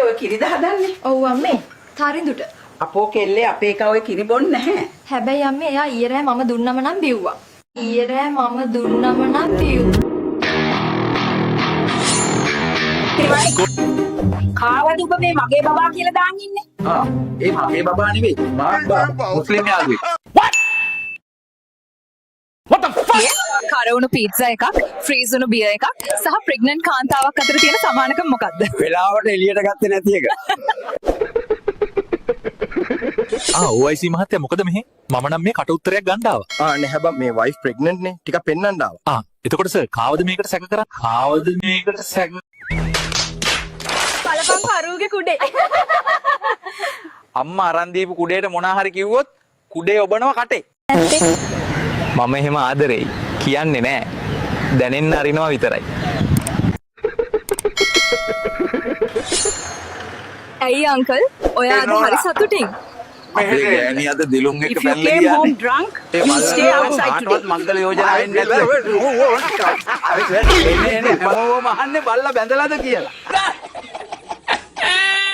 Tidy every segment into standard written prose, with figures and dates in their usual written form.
ඔය කිරිද හදන්නේ? ඔව් අම්මේ. තාරින්දුට. අපෝ කෙල්ලේ අපේ එක ඔය කිරි බොන්නේ නැහැ. හැබැයි අම්මේ එයා ඊයේ රෑ මම දුන්නම නම් බිව්වා. ඊයේ රෑ මම දුන්නම නම් බිව්වා. කාවද ඔබ මේ මගේ බබා කියලා දාන් ඉන්නේ? ඒ මගේ බබා නෙවෙයි. මාබ්බා මුස්ලිම් යාළුවෙක්. කරවුණු පීට්සා එකක්, ෆ්‍රීස් වුණු බියර් එකක් සහ ප්‍රෙග්නන්ට් කාන්තාවක් අතර තියෙන සමානකම මොකක්ද? වෙලාවට එළියට ගත්තේ නැති එක. OIC මහත්තයා මොකද මෙහෙ? මම නම් මේ කට උත්තරයක් ගන්න ආවා. නෑ හැබැයි මේ වයිෆ් ප්‍රෙග්නන්ට් නේ. ටිකක් පෙන්නන්න ආවා. එතකොට සර් කාවද මේකට සැක කරන්නේ? කාවද මේකට සැක? බලපං කරුගේ කුඩේ. අම්මා අරන් දීපු කුඩේට මොනා හරි කිව්වොත් කුඩේ ඔබනවා කටේ. මම එහෙම ආදරෙයි. කියන්නේ නෑ. දැනෙන්න අරිනවා විතරයි. ඇයි අංකල්? ඔයා අද හරි සතුටින්. අපේ ගෑණි අද දිලුම් එක If you පැනලා came home ගියානේ. drunk, you stay outside today. මංගල යෝජනා වෙන්නේ නැද්ද? එන්නේ හැමෝම අහන්නේ බල්ලා බැඳලාද කියලා.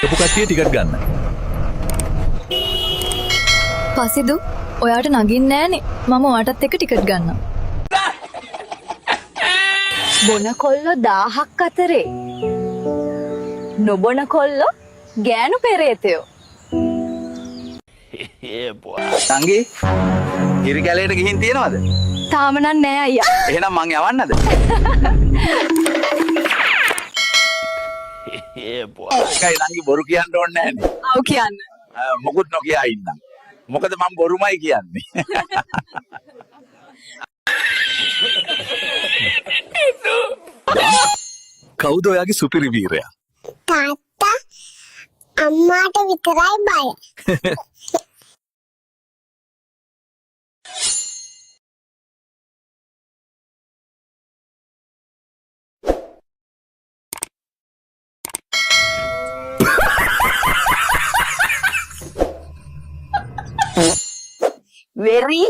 ඔපු කට්ටිය ටිකට් ගන්න. පසිදු ඔයාට නගින්නේ නෑනේ. මම ඔයාටත් එක්ක ටිකට් ගන්නම්. බොන කොල්ලෝ 1000ක් අතරේ නොබොන කොල්ලෝ ගෑනු පෙරේතයෝ. සංගී ඉරි කැලේට ගිහින් තියනවද? තාම නෑ අයියා. එහෙනම් මං යවන්නද? ඒකයි නංගි බොරු කියන්න ඕනේ නැහැ. ආව් කියන්න. මොකුත් නොකියා ඉන්නම්. මොකද මම බොරුමයි කියන්නේ. කවුද ඔයාගේ සුපිරි වීරයා? තාත්තා අම්මාට විතරයි බය. වෙරි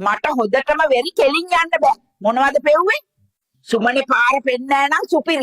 මට හොදටම වෙරි කෙලින් යන්න බෑ. මොනවද පෙව්වේ? සුමනේ පාර පෙන්නෑ නම් සුපිරි.